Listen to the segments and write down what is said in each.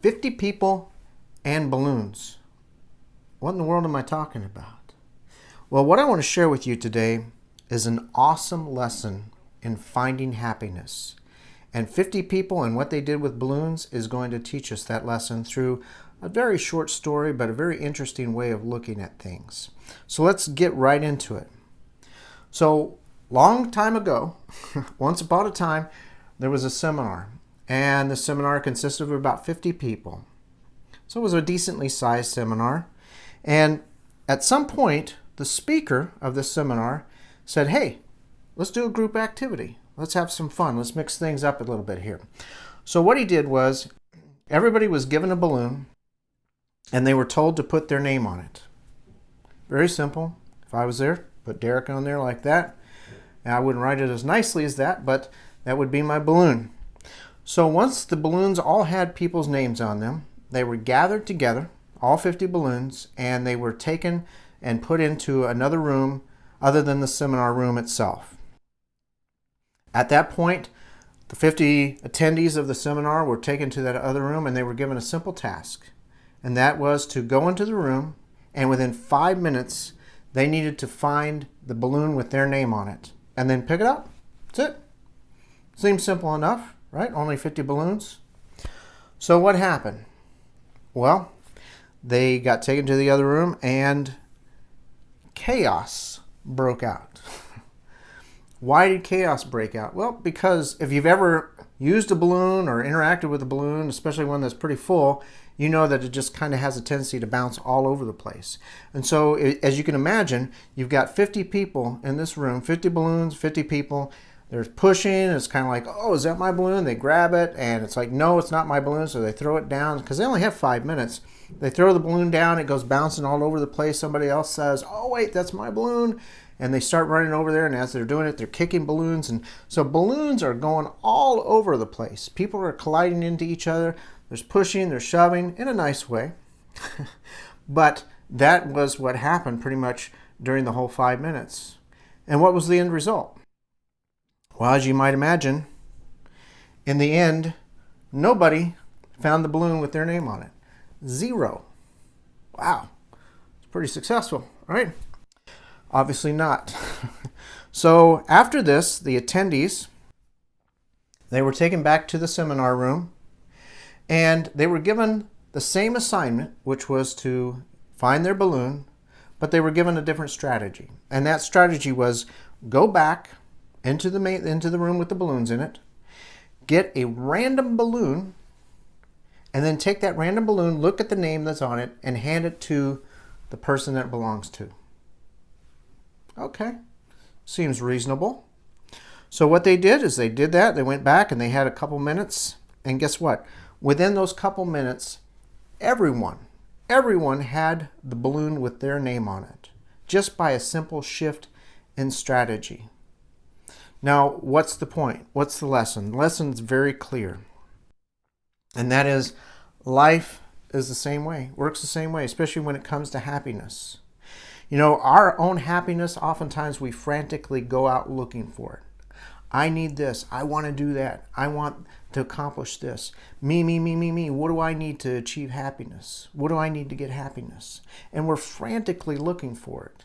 50 people and balloons. What in the world am I talking about? Well, what I want to share with you today is an awesome lesson in finding happiness. And 50 people and what they did with balloons is going to teach us that lesson through a very short story, but a very interesting way of looking at things. So let's get right into it. So, long time ago, once upon a time, there was a seminar. And the seminar consisted of about 50 people. So it was a decently sized seminar. And at some point, the speaker of the seminar said, hey, let's do a group activity. Let's have some fun. Let's mix things up a little bit here. So what he did was, everybody was given a balloon, and they were told to put their name on it. Very simple. If I was there, put Derek on there like that. Now, I wouldn't write it as nicely as that, but that would be my balloon. So once the balloons all had people's names on them, they were gathered together, all 50 balloons, and they were taken and put into another room other than the seminar room itself. At that point, the 50 attendees of the seminar were taken to that other room and they were given a simple task. And that was to go into the room, and within 5 minutes, they needed to find the balloon with their name on it and then pick it up. That's it. Seems simple enough, right? Only 50 balloons. So what happened? Well, they got taken to the other room and chaos broke out. Why did chaos break out? Well, because if you've ever used a balloon or interacted with a balloon, especially one that's pretty full, you know that it just kind of has a tendency to bounce all over the place. And so, as you can imagine, you've got 50 people in this room, 50 balloons, 50 people. There's pushing. It's kind of like, oh, is that my balloon? They grab it, and it's like, no, it's not my balloon. So they throw it down because they only have 5 minutes. They throw the balloon down. It goes bouncing all over the place. Somebody else says, oh, wait, that's my balloon. And they start running over there, and as they're doing it, they're kicking balloons. And so balloons are going all over the place. People are colliding into each other. There's pushing, there's shoving in a nice way. But that was what happened pretty much during the whole 5 minutes. And what was the end result? Well, as you might imagine, in the end, nobody found the balloon with their name on it. 0. Wow. It's pretty successful, right? Obviously not. So after this, the attendees, they were taken back to the seminar room, and they were given the same assignment, which was to find their balloon, but they were given a different strategy. And that strategy was go back into the room with the balloons in it, get a random balloon, and then take that random balloon, look at the name that's on it, and hand it to the person that it belongs to. Okay, seems reasonable. So what they did is they did that. They went back and they had a couple minutes, and guess what? Within those couple minutes, everyone had the balloon with their name on it, just by a simple shift in strategy. Now, what's the point? What's the lesson? The lesson is very clear. And that is, life is the same way, works the same way, especially when it comes to happiness. You know, our own happiness, oftentimes we frantically go out looking for it. I need this. I want to do that. I want to accomplish this. Me. What do I need to achieve happiness? What do I need to get happiness? And we're frantically looking for it.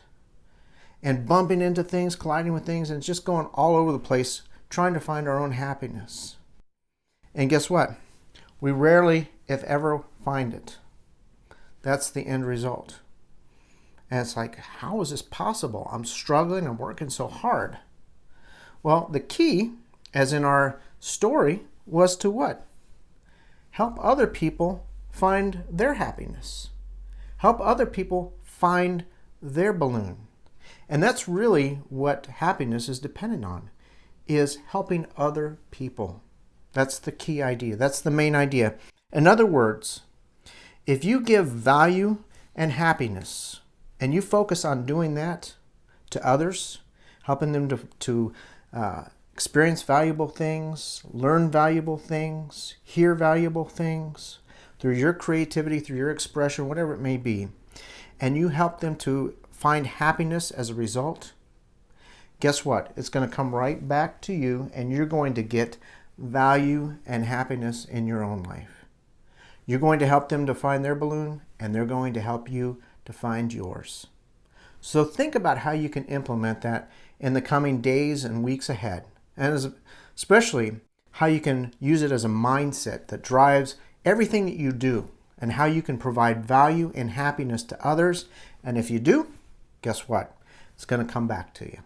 And bumping into things, colliding with things, and it's just going all over the place trying to find our own happiness. And guess what? We rarely, if ever, find it. That's the end result. And it's like, how is this possible? I'm struggling, I'm working so hard. Well, the key, as in our story, was to what? Help other people find their happiness. Help other people find their balloon. And that's really what happiness is dependent on, is helping other people. That's the key idea. That's the main idea. In other words, if you give value and happiness, and you focus on doing that to others, helping them to experience valuable things, learn valuable things, hear valuable things, through your creativity, through your expression, whatever it may be, and you help them to find happiness as a result, guess what? It's going to come right back to you, and you're going to get value and happiness in your own life. You're going to help them to find their balloon, and they're going to help you to find yours. So think about how you can implement that in the coming days and weeks ahead, and especially how you can use it as a mindset that drives everything that you do, and how you can provide value and happiness to others. And if you do, guess what? It's going to come back to you.